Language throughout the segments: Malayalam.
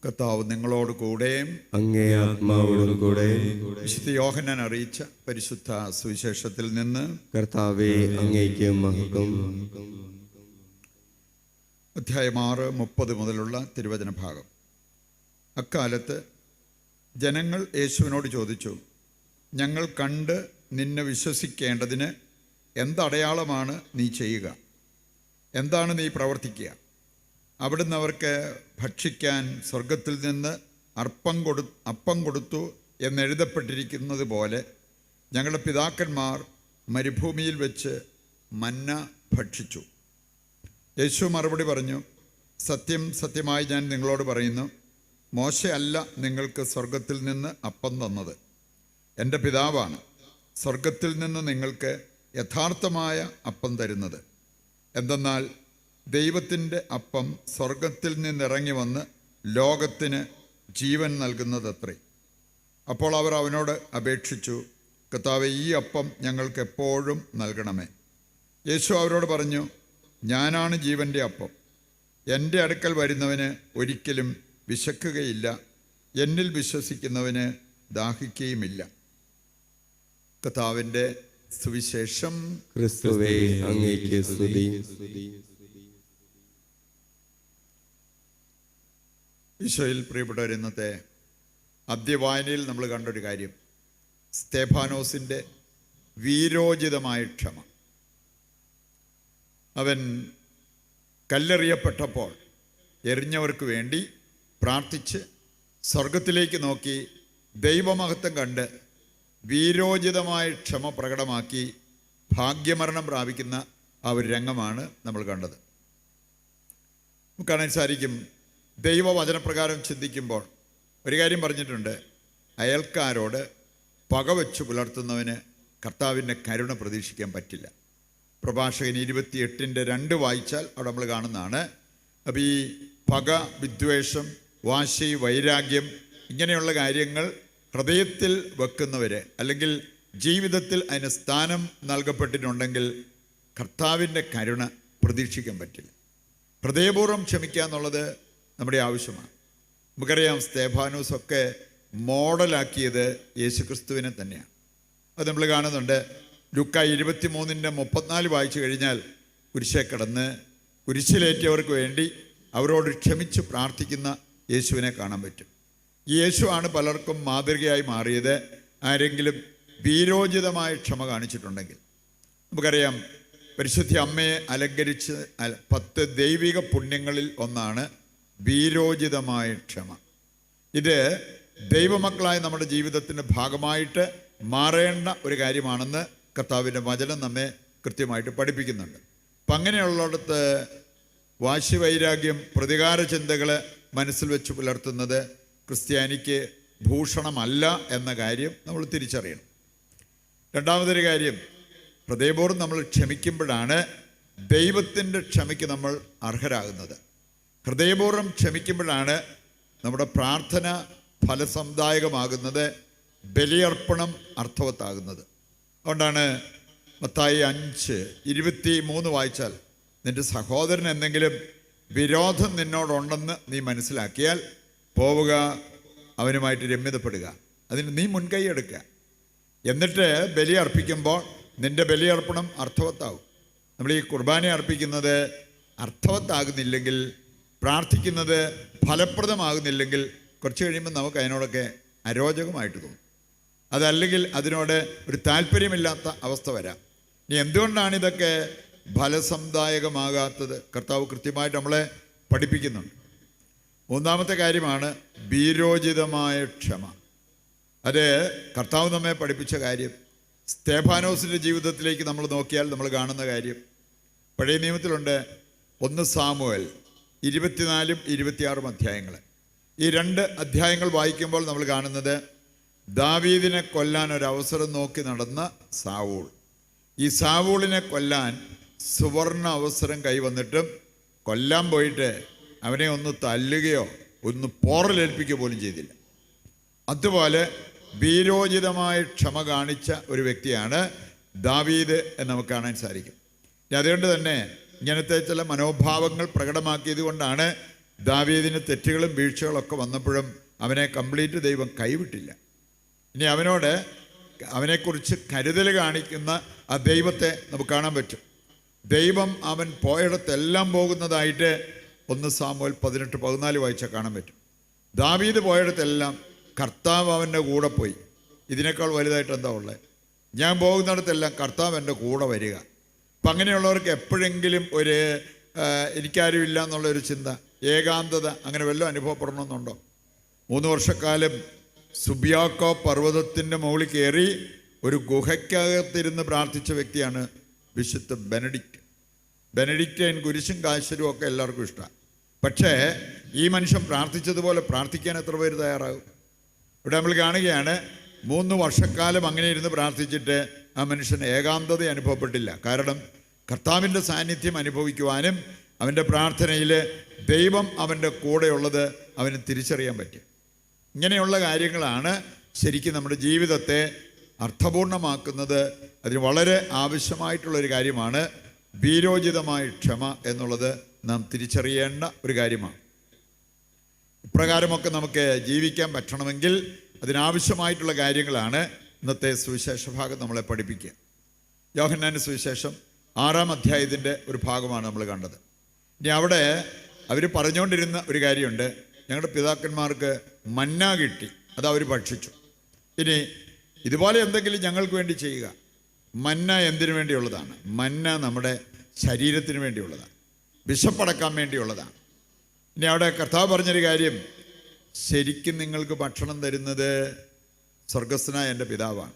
കർത്താവ് നിങ്ങളോട് കൂടെ അങ്ങേ ആത്മാവോടും കൂടെ. വിശുദ്ധ യോഹന്നാൻ അറിയിച്ച പരിശുദ്ധ സുവിശേഷത്തിൽ നിന്ന്. കർത്താവേ, അങ്ങേക്ക് മഹത്വം. അധ്യായം 6:30 മുതലുള്ള തിരുവചന ഭാഗം. അക്കാലത്ത് ജനങ്ങൾ യേശുവിനോട് ചോദിച്ചു, ഞങ്ങൾ കണ്ട് നിന്നെ വിശ്വസിക്കേണ്ടതിന് എന്തടയാളമാണ് നീ ചെയ്യുക? എന്താണ് നീ പ്രവർത്തിക്കുക? അവിടുന്ന് അവർക്ക് ഭക്ഷിക്കാൻ സ്വർഗത്തിൽ നിന്ന് അപ്പം കൊടുത്തു എന്നെഴുതപ്പെട്ടിരിക്കുന്നത് പോലെ ഞങ്ങളുടെ പിതാക്കന്മാർ മരുഭൂമിയിൽ വെച്ച് മന്ന ഭക്ഷിച്ചു. യേശു മറുപടി പറഞ്ഞു, സത്യം സത്യമായി ഞാൻ നിങ്ങളോട് പറയുന്നു, മോശയല്ല നിങ്ങൾക്ക് സ്വർഗത്തിൽ നിന്ന് അപ്പം തന്നത്, എൻ്റെ പിതാവാണ് സ്വർഗത്തിൽ നിന്ന് നിങ്ങൾക്ക് യഥാർത്ഥമായ അപ്പം തരുന്നത്. എന്തെന്നാൽ ദൈവത്തിൻ്റെ അപ്പം സ്വർഗത്തിൽ നിന്നിറങ്ങി വന്ന് ലോകത്തിന് ജീവൻ നൽകുന്നതത്രേ. അപ്പോൾ അവർ അവനോട് അപേക്ഷിച്ചു, കർത്താവേ, ഈ അപ്പം ഞങ്ങൾക്ക് എപ്പോഴും നൽകണമേ. യേശു അവരോട് പറഞ്ഞു, ഞാനാണ് ജീവൻ്റെ അപ്പം. എൻ്റെ അടുക്കൽ വരുന്നവന് ഒരിക്കലും വിശക്കുകയില്ല, എന്നിൽ വിശ്വസിക്കുന്നവന് ദാഹിക്കുകയുമില്ല. കർത്താവിൻ്റെ സുവിശേഷം. ക്രിസ്തുവേ, അങ്ങേക്ക് സ്തുതി. ഈശോയിൽ പ്രിയപ്പെട്ടവർ, ഇന്നത്തെ അദ്യവായനയിൽ നമ്മൾ കണ്ടൊരു കാര്യം, സ്തേഫാനോസിൻ്റെ വീരോചിതമായ ക്ഷമ. അവൻ കല്ലെറിയപ്പെട്ടപ്പോൾ എറിഞ്ഞവർക്ക് വേണ്ടി പ്രാർത്ഥിച്ച് സ്വർഗത്തിലേക്ക് നോക്കി ദൈവമഹത്വം കണ്ട് വീരോചിതമായ ക്ഷമ പ്രകടമാക്കി ഭാഗ്യമരണം പ്രാപിക്കുന്ന ആ ഒരു രംഗമാണ് നമ്മൾ കണ്ടത്. നമുക്ക് കാണാൻ സാധിക്കും, ദൈവവചനപ്രകാരം ചിന്തിക്കുമ്പോൾ ഒരു കാര്യം പറഞ്ഞിട്ടുണ്ട്, അയൽക്കാരോട് പകവെച്ച് പുലർത്തുന്നവന് കർത്താവിൻ്റെ കരുണ പ്രതീക്ഷിക്കാൻ പറ്റില്ല. പ്രഭാഷകൻ 28:2 വായിച്ചാൽ അവിടെ നമ്മൾ കാണുന്നതാണ്. അപ്പോൾ ഈ പക, വിദ്വേഷം, വാശി, വൈരാഗ്യം ഇങ്ങനെയുള്ള കാര്യങ്ങൾ ഹൃദയത്തിൽ വെക്കുന്നവർ, അല്ലെങ്കിൽ ജീവിതത്തിൽ അതിന് സ്ഥാനം നൽകപ്പെട്ടിട്ടുണ്ടെങ്കിൽ കർത്താവിൻ്റെ കരുണ പ്രതീക്ഷിക്കാൻ പറ്റില്ല. ഹൃദയപൂർവ്വം ക്ഷമിക്കുക എന്നുള്ളത് നമ്മുടെ ആവശ്യമാണ്. നമുക്കറിയാം, സ്തേഫാനോസൊക്കെ മോഡലാക്കിയത് യേശുക്രിസ്തുവിനെ തന്നെയാണ്. അത് നമ്മൾ കാണുന്നുണ്ട്. ലൂക്കാ 23:34 വായിച്ചു കഴിഞ്ഞാൽ കുരിശെ കിടന്ന് കുരിശിലേറ്റിയവർക്ക് വേണ്ടി അവരോട് ക്ഷമിച്ച് പ്രാർത്ഥിക്കുന്ന യേശുവിനെ കാണാൻ പറ്റും. ഈ യേശുവാണ് പലർക്കും മാതൃകയായി മാറിയത്. ആരെങ്കിലും വീരോചിതമായ ക്ഷമ കാണിച്ചിട്ടുണ്ടെങ്കിൽ. നമുക്കറിയാം, പരിശുദ്ധ അമ്മയെ അലങ്കരിച്ച് 10 ദൈവിക പുണ്യങ്ങളിൽ ഒന്നാണ് വീരോചിതമായ ക്ഷമ. ഇത് ദൈവമക്കളായ നമ്മുടെ ജീവിതത്തിൻ്റെ ഭാഗമായിട്ട് മാറേണ്ട ഒരു കാര്യമാണെന്ന് കർത്താവിൻ്റെ വചനം നമ്മെ കൃത്യമായിട്ട് പഠിപ്പിക്കുന്നുണ്ട്. അപ്പം അങ്ങനെയുള്ളിടത്ത് വാശി, വൈരാഗ്യം, പ്രതികാര ചിന്തകൾ മനസ്സിൽ വെച്ച് പുലർത്തുന്നത് ക്രിസ്ത്യാനിക്ക് ഭൂഷണമല്ല എന്ന കാര്യം നമ്മൾ തിരിച്ചറിയണം. രണ്ടാമതൊരു കാര്യം, ഹൃദയപൂർവ്വം നമ്മൾ ക്ഷമിക്കുമ്പോഴാണ് ദൈവത്തിൻ്റെ ക്ഷമയ്ക്ക് നമ്മൾ അർഹരാകുന്നത്. ഹൃദയപൂർവ്വം ക്ഷമിക്കുമ്പോഴാണ് നമ്മുടെ പ്രാർത്ഥന ഫലസമുദായകമാകുന്നത്, ബലിയർപ്പണം അർത്ഥവത്താകുന്നത്. അതുകൊണ്ടാണ് മത്തായി 5:23 വായിച്ചാൽ, നിന്റെ സഹോദരൻ എന്തെങ്കിലും വിരോധം നിന്നോടുണ്ടെന്ന് നീ മനസ്സിലാക്കിയാൽ പോവുക, അവനുമായിട്ട് രമ്യതപ്പെടുക, അതിന് നീ മുൻകൈ എടുക്കുക. എന്നിട്ട് ബലി അർപ്പിക്കുമ്പോൾ നിന്റെ ബലിയർപ്പണം അർത്ഥവത്താവും. നമ്മൾ ഈ കുർബാന അർപ്പിക്കുന്നത് അർത്ഥവത്താകുന്നില്ലെങ്കിൽ, പ്രാർത്ഥിക്കുന്നത് ഫലപ്രദമാകുന്നില്ലെങ്കിൽ കുറച്ച് കഴിയുമ്പോൾ നമുക്ക് അതിനോടൊക്കെ അരോചകമായിട്ട് തോന്നും. അതല്ലെങ്കിൽ അതിനോട് ഒരു താല്പര്യമില്ലാത്ത അവസ്ഥ വരാം. ഇനി എന്തുകൊണ്ടാണ് ഇതൊക്കെ ഫലസമുദായകമാകാത്തത്? കർത്താവ് കൃത്യമായിട്ട് നമ്മളെ പഠിപ്പിക്കുന്നുണ്ട്. മൂന്നാമത്തെ കാര്യമാണ് വീരോചിതമായ ക്ഷമ. അത് കർത്താവ് നമ്മെ പഠിപ്പിച്ച കാര്യം. സ്തേഫാനോസിൻ്റെ ജീവിതത്തിലേക്ക് നമ്മൾ നോക്കിയാൽ നമ്മൾ കാണുന്ന കാര്യം പഴയ നിയമത്തിലുണ്ട്. 1 സാമുവേൽ 24-26 അധ്യായങ്ങൾ. ഈ 2 അധ്യായങ്ങൾ വായിക്കുമ്പോൾ നമ്മൾ കാണുന്നത്, ദാവീദിനെ കൊല്ലാൻ ഒരവസരം നോക്കി നടന്ന സാവൂൾ. ഈ സാവൂളിനെ കൊല്ലാൻ സുവർണ അവസരം കൈവന്നിട്ടും കൊല്ലാൻ പോയിട്ട് അവനെ ഒന്ന് തല്ലുകയോ ഒന്ന് പോറലേൽപ്പിക്കുക പോലും ചെയ്തില്ല. അതുപോലെ വീരോചിതമായ ക്ഷമ കാണിച്ച ഒരു വ്യക്തിയാണ് ദാവീദ് എന്ന് നമുക്ക് കാണാൻ സാധിക്കും. അതുകൊണ്ട് തന്നെ ഇങ്ങനത്തെ ചില മനോഭാവങ്ങൾ പ്രകടമാക്കിയത് കൊണ്ടാണ് ദാവീദിന് തെറ്റുകളും വീഴ്ചകളൊക്കെ വന്നപ്പോഴും അവനെ കംപ്ലീറ്റ് ദൈവം കൈവിട്ടില്ല. ഇനി അവനെക്കുറിച്ച് കരുതൽ കാണിക്കുന്ന ആ ദൈവത്തെ നമുക്ക് കാണാൻ പറ്റും. ദൈവം അവൻ പോയിടത്തെല്ലാം പോകുന്നതായിട്ട് 1 സാമുവേൽ 18:14 വായിച്ചാൽ കാണാൻ പറ്റും. ദാവീദ് പോയിടത്തെല്ലാം കർത്താവ് അവൻ്റെ കൂടെ പോയി. ഇതിനേക്കാൾ വലുതായിട്ട് എന്താ ഉള്ളത്? ഞാൻ പോകുന്നിടത്തെല്ലാം കർത്താവ് എൻ്റെ കൂടെ വരിക. അപ്പം അങ്ങനെയുള്ളവർക്ക് എപ്പോഴെങ്കിലും ഒരു എനിക്കാരും ഇല്ല എന്നുള്ളൊരു ചിന്ത, ഏകാന്തത അങ്ങനെ വല്ലതും അനുഭവപ്പെടണമെന്നുണ്ടോ? 3 വർഷക്കാലം സുബിയാക്കോ പർവ്വതത്തിൻ്റെ മുകളിൽ കയറി ഒരു ഗുഹയ്ക്കകത്തിരുന്ന് പ്രാർത്ഥിച്ച വ്യക്തിയാണ് വിശുദ്ധ ബെനഡിക്റ്റൈൻ. കുരിശും കാശരും ഒക്കെ എല്ലാവർക്കും ഇഷ്ടമാണ്. പക്ഷേ ഈ മനുഷ്യൻ പ്രാർത്ഥിച്ചതുപോലെ പ്രാർത്ഥിക്കാൻ എത്ര പേര് തയ്യാറാകും? ഇവിടെ നമ്മൾ കാണുകയാണ് 3 വർഷക്കാലം അങ്ങനെ ഇരുന്ന് പ്രാർത്ഥിച്ചിട്ട് ആ മനുഷ്യന് ഏകാന്തത അനുഭവപ്പെട്ടില്ല. കാരണം കർത്താവിൻ്റെ സാന്നിധ്യം അനുഭവിക്കുവാനും അവൻ്റെ പ്രാർത്ഥനയിൽ ദൈവം അവൻ്റെ കൂടെയുള്ളത് അവന് തിരിച്ചറിയാൻ പറ്റും. ഇങ്ങനെയുള്ള കാര്യങ്ങളാണ് ശരിക്കും നമ്മുടെ ജീവിതത്തെ അർത്ഥപൂർണമാക്കുന്നത്. അതിന് വളരെ ആവശ്യമായിട്ടുള്ളൊരു കാര്യമാണ് വീരോചിതമായ ക്ഷമ എന്നുള്ളത്. നാം തിരിച്ചറിയേണ്ട ഒരു കാര്യമാണ്. ഇപ്രകാരമൊക്കെ നമുക്ക് ജീവിക്കാൻ പറ്റണമെങ്കിൽ അതിനാവശ്യമായിട്ടുള്ള കാര്യങ്ങളാണ് ഇന്നത്തെ സുവിശേഷ ഭാഗം നമ്മളെ പഠിപ്പിക്കുക. യോഹന്നാന്റെ സുവിശേഷം 6-ാം അധ്യായത്തിൻ്റെ ഒരു ഭാഗമാണ് നമ്മൾ കണ്ടത്. ഇനി അവിടെ അവർ പറഞ്ഞുകൊണ്ടിരുന്ന ഒരു കാര്യമുണ്ട്, ഞങ്ങളുടെ പിതാക്കന്മാർക്ക് മന്ന കിട്ടി, അത് അവർ ഭക്ഷിച്ചു. ഇനി ഇതുപോലെ എന്തെങ്കിലും ഞങ്ങൾക്ക് വേണ്ടി ചെയ്യുക. മന്ന എന്തിനു വേണ്ടിയുള്ളതാണ്? മന്ന നമ്മുടെ ശരീരത്തിന് വേണ്ടിയുള്ളതാണ്, വിശപ്പടക്കാൻ വേണ്ടിയുള്ളതാണ്. ഇനി അവിടെ കർത്താവ് പറഞ്ഞൊരു കാര്യം, ശരിക്കും നിങ്ങൾക്ക് ഭക്ഷണം തരുന്നത് സ്വർഗസ്ഥനായ എൻ്റെ പിതാവാണ്.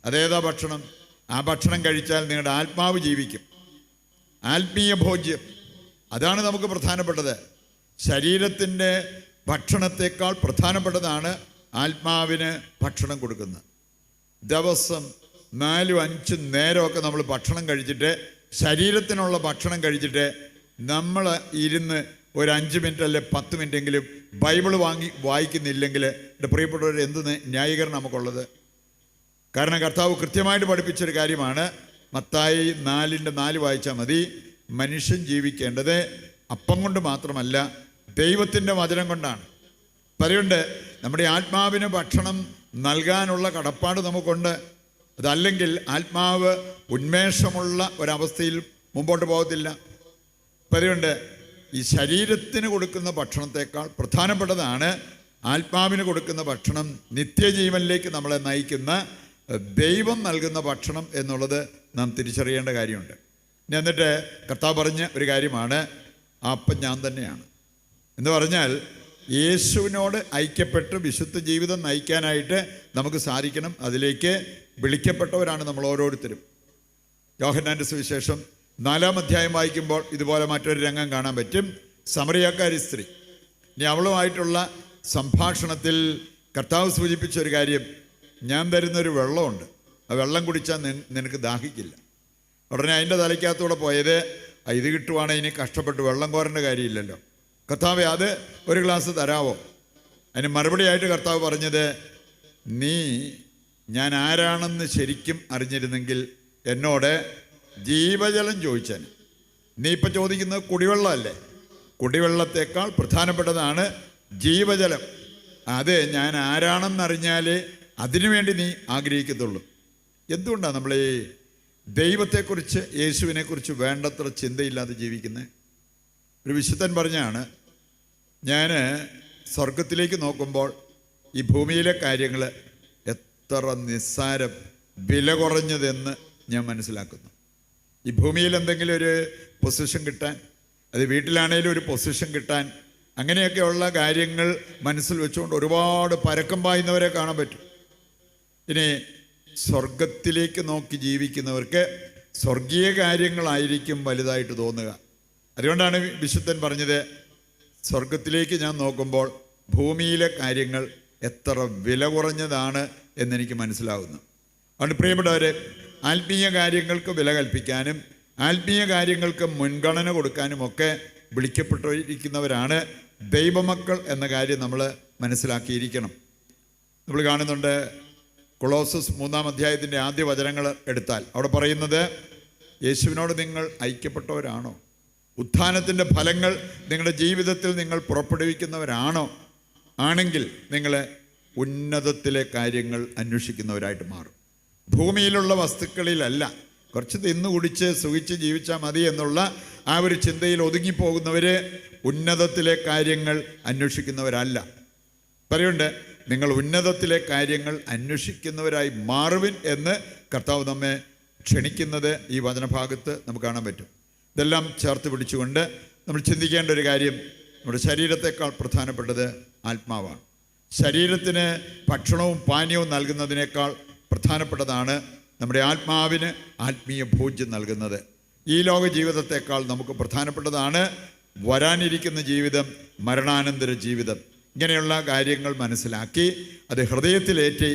അതേതാ ഭക്ഷണം? ആ ഭക്ഷണം കഴിച്ചാൽ നിങ്ങളുടെ ആത്മാവ് ജീവിക്കും. ആത്മീയ ഭോജ്യം, അതാണ് നമുക്ക് പ്രധാനപ്പെട്ടത്. ശരീരത്തിൻ്റെ ഭക്ഷണത്തെക്കാൾ പ്രധാനപ്പെട്ടതാണ് ആത്മാവിന് ഭക്ഷണം കൊടുക്കുന്നത്. ദിവസം 4-5 നേരമൊക്കെ നമ്മൾ ഭക്ഷണം കഴിച്ചിട്ട്, ശരീരത്തിനുള്ള ഭക്ഷണം കഴിച്ചിട്ട് നമ്മൾ ഇരുന്ന് ഒരു 5 മിനിറ്റ് അല്ലെ 10 മിനിറ്റെങ്കിലും ബൈബിൾ വായിക്കുന്നില്ലെങ്കിൽ എൻ്റെ പ്രിയപ്പെട്ടവർ എന്ത് ന്യായീകരണം നമുക്കുള്ളത്? കാരണം കർത്താവ് കൃത്യമായിട്ട് പഠിപ്പിച്ചൊരു കാര്യമാണ്. മത്തായി 4:4 വായിച്ചാൽ മതി. മനുഷ്യൻ ജീവിക്കേണ്ടത് അപ്പം കൊണ്ട് മാത്രമല്ല ദൈവത്തിൻ്റെ വചനം കൊണ്ടാണ്. പറയുണ്ട് നമ്മുടെ ആത്മാവിന് ഭക്ഷണം നൽകാനുള്ള കടപ്പാട് നമുക്കുണ്ട്. അതല്ലെങ്കിൽ ആത്മാവ് ഉന്മേഷമുള്ള ഒരവസ്ഥയിൽ മുമ്പോട്ട് പോകത്തില്ല. പറയുണ്ട് ഈ ശരീരത്തിന് കൊടുക്കുന്ന ഭക്ഷണത്തെക്കാൾ പ്രധാനപ്പെട്ടതാണ് ആത്മാവിന് കൊടുക്കുന്ന ഭക്ഷണം, നിത്യജീവനിലേക്ക് നമ്മളെ നയിക്കുന്ന ദൈവം നൽകുന്ന ഭക്ഷണം എന്നുള്ളത് നാം തിരിച്ചറിയേണ്ട കാര്യമുണ്ട്. എന്നിട്ട് കർത്താവ് പറഞ്ഞ ഒരു കാര്യമാണ്, ആ അപ്പം ഞാൻ തന്നെയാണ് എന്ന് പറഞ്ഞാൽ യേശുവിനോട് ഐക്യപ്പെട്ട് വിശുദ്ധ ജീവിതം നയിക്കാനായിട്ട് നമുക്ക് സാധിക്കണം. അതിലേക്ക് വിളിക്കപ്പെട്ടവരാണ് നമ്മൾ ഓരോരുത്തരും. യോഹന്നാന്റെ സുവിശേഷം 4-ാം അധ്യായം വായിക്കുമ്പോൾ ഇതുപോലെ മറ്റൊരു രംഗം കാണാൻ പറ്റും. സമറിയാക്കാരി സ്ത്രീ, ഇനി അവളുമായിട്ടുള്ള സംഭാഷണത്തിൽ കർത്താവ് സൂചിപ്പിച്ച ഒരു കാര്യം, ഞാൻ തരുന്നൊരു വെള്ളമുണ്ട്, ആ വെള്ളം കുടിച്ചാൽ നിനക്ക് ദാഹിക്കില്ല. ഉടനെ അതിൻ്റെ തലയ്ക്കകത്തൂടെ പോയത്, ഇത് കിട്ടുവാണെങ്കിൽ ഇനി കഷ്ടപ്പെട്ട് വെള്ളം കോരേണ്ട കാര്യമില്ലല്ലോ, കർത്താവേ അത് ഒരു ഗ്ലാസ് തരാവോ? അതിന് മറുപടിയായിട്ട് കർത്താവ് പറഞ്ഞത്, നീ ഞാൻ ആരാണെന്ന് ശരിക്കും അറിഞ്ഞിരുന്നെങ്കിൽ എന്നോട് ജീവജലം ചോദിച്ചാൽ. നീ ഇപ്പം ചോദിക്കുന്നത് കുടിവെള്ളമല്ലേ? കുടിവെള്ളത്തേക്കാൾ പ്രധാനപ്പെട്ടതാണ് ജീവജലം. അത് ഞാൻ ആരാണെന്നറിഞ്ഞാലേ അതിനുവേണ്ടി നീ ആഗ്രഹിക്കത്തുള്ളൂ. എന്തുകൊണ്ടാണ് നമ്മൾ ഈ ദൈവത്തെക്കുറിച്ച്, യേശുവിനെക്കുറിച്ച് വേണ്ടത്ര ചിന്തയില്ലാതെ ജീവിക്കുന്നത്? ഒരു വിശുദ്ധൻ പറഞ്ഞാണ്, ഞാൻ സ്വർഗത്തിലേക്ക് നോക്കുമ്പോൾ ഈ ഭൂമിയിലെ കാര്യങ്ങൾ എത്ര നിസ്സാരം, വില കുറഞ്ഞതെന്ന് ഞാൻ മനസ്സിലാക്കുന്നു. ഈ ഭൂമിയിൽ എന്തെങ്കിലും ഒരു പൊസിഷൻ കിട്ടാൻ, അത് വീട്ടിലാണേലും ഒരു പൊസിഷൻ കിട്ടാൻ, അങ്ങനെയൊക്കെയുള്ള കാര്യങ്ങൾ മനസ്സിൽ വെച്ചുകൊണ്ട് ഒരുപാട് പരക്കം പായുന്നവരെ കാണാൻ പറ്റും. ഇനി സ്വർഗത്തിലേക്ക് നോക്കി ജീവിക്കുന്നവർക്ക് സ്വർഗീയ കാര്യങ്ങളായിരിക്കും വലുതായിട്ട് തോന്നുക. അതുകൊണ്ടാണ് വിശുദ്ധൻ പറഞ്ഞത്, സ്വർഗത്തിലേക്ക് ഞാൻ നോക്കുമ്പോൾ ഭൂമിയിലെ കാര്യങ്ങൾ എത്ര വില കുറഞ്ഞതാണ് എന്നെനിക്ക് മനസ്സിലാകുന്നു. അതുകൊണ്ട് പ്രിയപ്പെട്ടവരെ, ആത്മീയ കാര്യങ്ങൾക്ക് വില കൽപ്പിക്കാനും ആത്മീയ കാര്യങ്ങൾക്ക് മുൻഗണന കൊടുക്കാനും ഒക്കെ വിളിക്കപ്പെട്ടിരിക്കുന്നവരാണ് ദൈവമക്കൾ എന്ന കാര്യം നമ്മൾ മനസ്സിലാക്കിയിരിക്കണം. നമ്മൾ കാണുന്നുണ്ട്, കൊളോസസ് 3-ാം അധ്യായത്തിൻ്റെ ആദ്യ വചനങ്ങൾ എടുത്താൽ അവിടെ പറയുന്നത്, യേശുവിനോട് നിങ്ങൾ ഐക്യപ്പെട്ടവരാണോ? ഉത്ഥാനത്തിൻ്റെ ഫലങ്ങൾ നിങ്ങളുടെ ജീവിതത്തിൽ നിങ്ങൾ പുറപ്പെടുവിക്കുന്നവരാണോ? ആണെങ്കിൽ നിങ്ങൾ ഉന്നതത്തിലെ കാര്യങ്ങൾ അന്വേഷിക്കുന്നവരായിട്ട് മാറും. ഭൂമിയിലുള്ള വസ്തുക്കളിലല്ല, കുറച്ച് തിന്നു കുടിച്ച് സുഖിച്ച് ജീവിച്ചാൽ മതി എന്നുള്ള ആ ഒരു ചിന്തയിൽ ഒതുങ്ങിപ്പോകുന്നവർ ഉന്നതത്തിലെ കാര്യങ്ങൾ അന്വേഷിക്കുന്നവരല്ല. പറയുന്നുണ്ട്, നിങ്ങൾ ഉന്നതത്തിലെ കാര്യങ്ങൾ അന്വേഷിക്കുന്നവരായി മാറുവിൻ എന്ന് കർത്താവ് നമ്മെ ക്ഷണിക്കുന്നത് ഈ വചനഭാഗത്ത് നമുക്ക് കാണാൻ പറ്റും. ഇതെല്ലാം ചേർത്ത് പിടിച്ചുകൊണ്ട് നമ്മൾ ചിന്തിക്കേണ്ട ഒരു കാര്യം, നമ്മുടെ ശരീരത്തെക്കാൾ പ്രധാനപ്പെട്ടത് ആത്മാവാണ്. ശരീരത്തിന് ഭക്ഷണവും പാനീയവും നൽകുന്നതിനേക്കാൾ പ്രധാനപ്പെട്ടതാണ് നമ്മുടെ ആത്മാവിന് ആത്മീയ ഭോജ്യം നൽകുന്നത്. ഈ ലോക ജീവിതത്തെക്കാൾ നമുക്ക് പ്രധാനപ്പെട്ടതാണ് വരാനിരിക്കുന്ന ജീവിതം, മരണാനന്തര ജീവിതം. ഇങ്ങനെയുള്ള കാര്യങ്ങൾ മനസ്സിലാക്കി അത് ഹൃദയത്തിലേറ്റി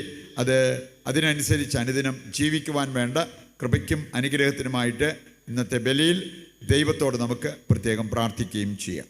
അതിനനുസരിച്ച് അനുദിനം ജീവിക്കുവാൻ വേണ്ട കൃപയ്ക്കും അനുഗ്രഹത്തിനുമായിട്ട് ഇന്നത്തെ ബലിയിൽ ദൈവത്തോട് നമുക്ക് പ്രത്യേകം പ്രാർത്ഥിക്കുകയും ചെയ്യാം.